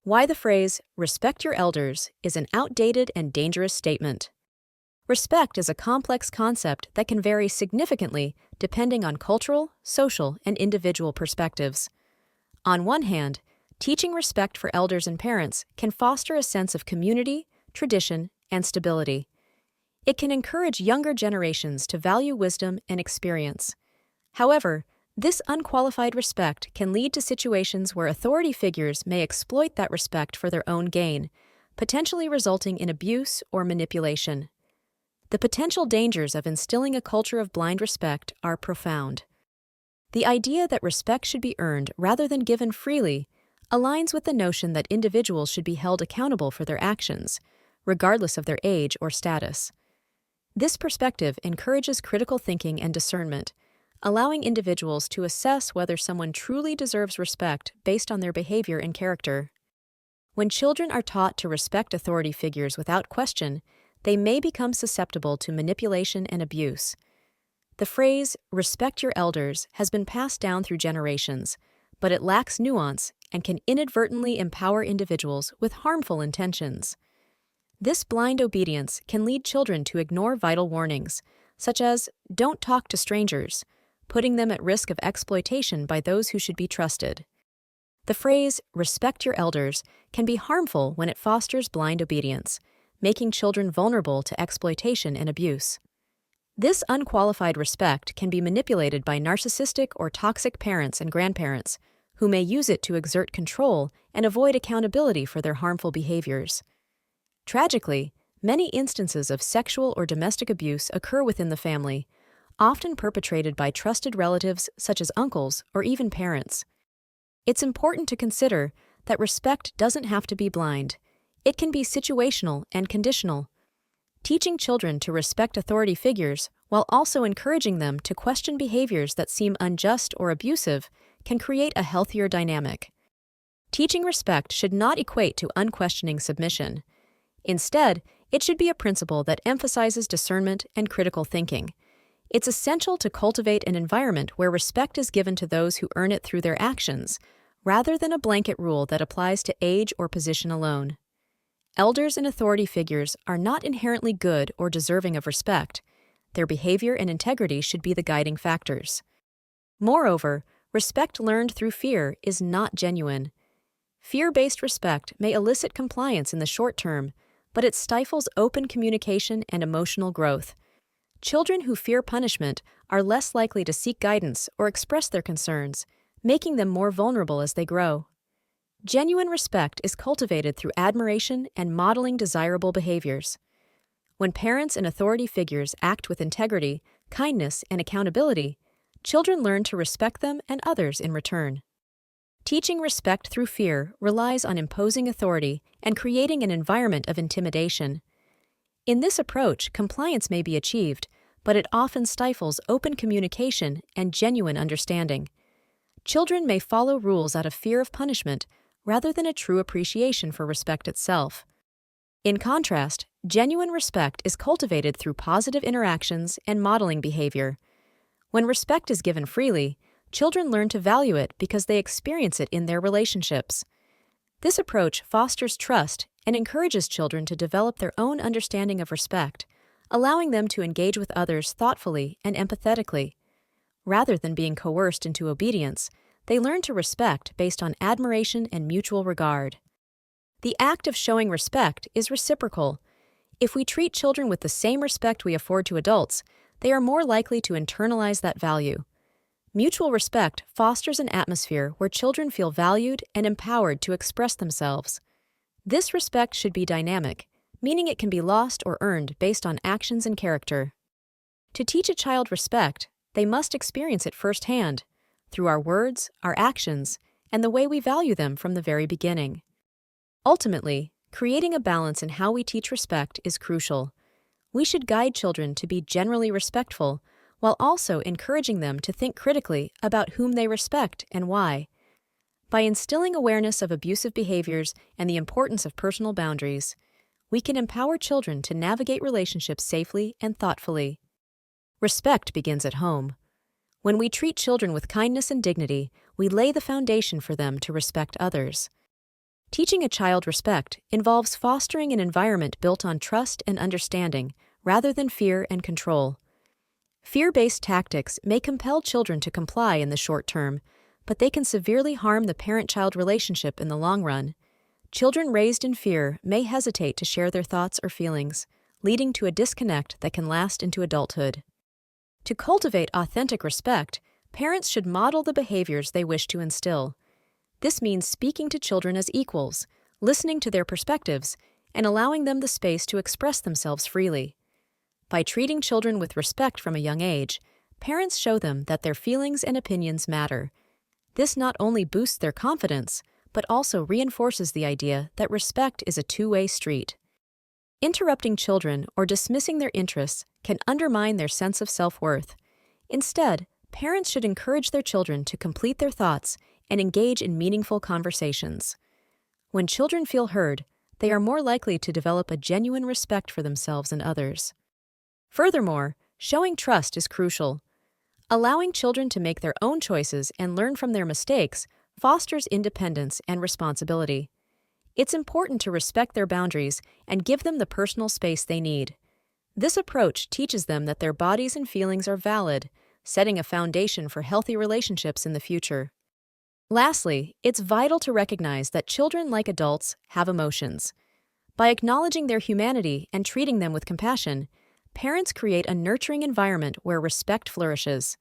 Why the phrase, respect your elders, is an outdated and dangerous statement. Respect is a complex concept that can vary significantly depending on cultural, social, and individual perspectives. On one hand, teaching respect for elders and parents can foster a sense of community, tradition, and stability. It can encourage younger generations to value wisdom and experience. However, this unqualified respect can lead to situations where authority figures may exploit that respect for their own gain, potentially resulting in abuse or manipulation. The potential dangers of instilling a culture of blind respect are profound. The idea that respect should be earned rather than given freely aligns with the notion that individuals should be held accountable for their actions, regardless of their age or status. This perspective encourages critical thinking and discernment, allowing individuals to assess whether someone truly deserves respect based on their behavior and character. When children are taught to respect authority figures without question, they may become susceptible to manipulation and abuse. The phrase, respect your elders, has been passed down through generations, but it lacks nuance and can inadvertently empower individuals with harmful intentions. This blind obedience can lead children to ignore vital warnings, such as, don't talk to strangers, putting them at risk of exploitation by those who should be trusted. The phrase, respect your elders, can be harmful when it fosters blind obedience, making children vulnerable to exploitation and abuse. This unqualified respect can be manipulated by narcissistic or toxic parents and grandparents, who may use it to exert control and avoid accountability for their harmful behaviors. Tragically, many instances of sexual or domestic abuse occur within the family, often perpetrated by trusted relatives such as uncles or even parents. It's important to consider that respect doesn't have to be blind. It can be situational and conditional. Teaching children to respect authority figures while also encouraging them to question behaviors that seem unjust or abusive can create a healthier dynamic. Teaching respect should not equate to unquestioning submission. Instead, it should be a principle that emphasizes discernment and critical thinking. It's essential to cultivate an environment where respect is given to those who earn it through their actions, rather than a blanket rule that applies to age or position alone. Elders and authority figures are not inherently good or deserving of respect. Their behavior and integrity should be the guiding factors. Moreover, respect learned through fear is not genuine. Fear-based respect may elicit compliance in the short term, but it stifles open communication and emotional growth. Children who fear punishment are less likely to seek guidance or express their concerns, making them more vulnerable as they grow. Genuine respect is cultivated through admiration and modeling desirable behaviors. When parents and authority figures act with integrity, kindness, and accountability, children learn to respect them and others in return. Teaching respect through fear relies on imposing authority and creating an environment of intimidation. In this approach, compliance may be achieved, but it often stifles open communication and genuine understanding. Children may follow rules out of fear of punishment rather than a true appreciation for respect itself. In contrast, genuine respect is cultivated through positive interactions and modeling behavior. When respect is given freely, children learn to value it because they experience it in their relationships. This approach fosters trust and encourages children to develop their own understanding of respect, allowing them to engage with others thoughtfully and empathetically. Rather than being coerced into obedience, they learn to respect based on admiration and mutual regard. The act of showing respect is reciprocal. If we treat children with the same respect we afford to adults, they are more likely to internalize that value. Mutual respect fosters an atmosphere where children feel valued and empowered to express themselves. This respect should be dynamic, meaning it can be lost or earned based on actions and character. To teach a child respect, they must experience it firsthand, through our words, our actions, and the way we value them from the very beginning. Ultimately, creating a balance in how we teach respect is crucial. We should guide children to be generally respectful, while also encouraging them to think critically about whom they respect and why. By instilling awareness of abusive behaviors and the importance of personal boundaries, we can empower children to navigate relationships safely and thoughtfully. Respect begins at home. When we treat children with kindness and dignity, we lay the foundation for them to respect others. Teaching a child respect involves fostering an environment built on trust and understanding, rather than fear and control. Fear-based tactics may compel children to comply in the short term, but they can severely harm the parent-child relationship in the long run. Children raised in fear may hesitate to share their thoughts or feelings, leading to a disconnect that can last into adulthood. To cultivate authentic respect, parents should model the behaviors they wish to instill. This means speaking to children as equals, listening to their perspectives, and allowing them the space to express themselves freely. By treating children with respect from a young age, parents show them that their feelings and opinions matter. This not only boosts their confidence, but also reinforces the idea that respect is a two-way street. Interrupting children or dismissing their interests can undermine their sense of self-worth. Instead, parents should encourage their children to complete their thoughts and engage in meaningful conversations. When children feel heard, they are more likely to develop a genuine respect for themselves and others. Furthermore, showing trust is crucial. Allowing children to make their own choices and learn from their mistakes fosters independence and responsibility. It's important to respect their boundaries and give them the personal space they need. This approach teaches them that their bodies and feelings are valid, setting a foundation for healthy relationships in the future. Lastly, it's vital to recognize that children, like adults, have emotions. By acknowledging their humanity and treating them with compassion, parents create a nurturing environment where respect flourishes.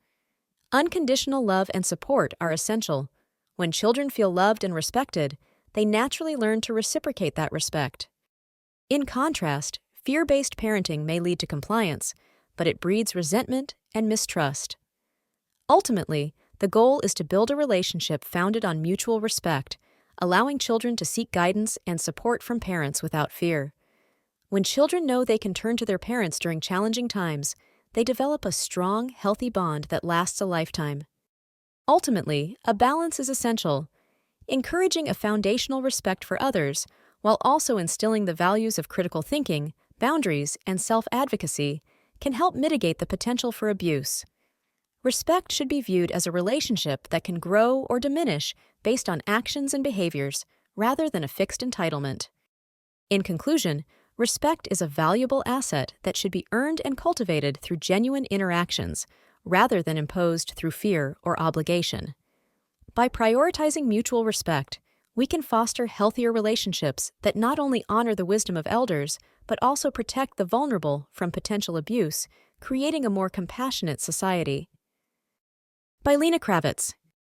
Unconditional love and support are essential. When children feel loved and respected, they naturally learn to reciprocate that respect. In contrast, fear-based parenting may lead to compliance, but it breeds resentment and mistrust. Ultimately, the goal is to build a relationship founded on mutual respect, allowing children to seek guidance and support from parents without fear. When children know they can turn to their parents during challenging times, they develop a strong, healthy bond that lasts a lifetime. Ultimately, a balance is essential, encouraging a foundational respect for others while also instilling the values of critical thinking, boundaries, and self-advocacy can help mitigate the potential for abuse. Respect should be viewed as a relationship that can grow or diminish based on actions and behaviors rather than a fixed entitlement. In conclusion, respect is a valuable asset that should be earned and cultivated through genuine interactions rather than imposed through fear or obligation. By prioritizing mutual respect, we can foster healthier relationships that not only honor the wisdom of elders, but also protect the vulnerable from potential abuse, creating a more compassionate society. By 𝗥𝗲𝘀𝗽𝗰𝘁.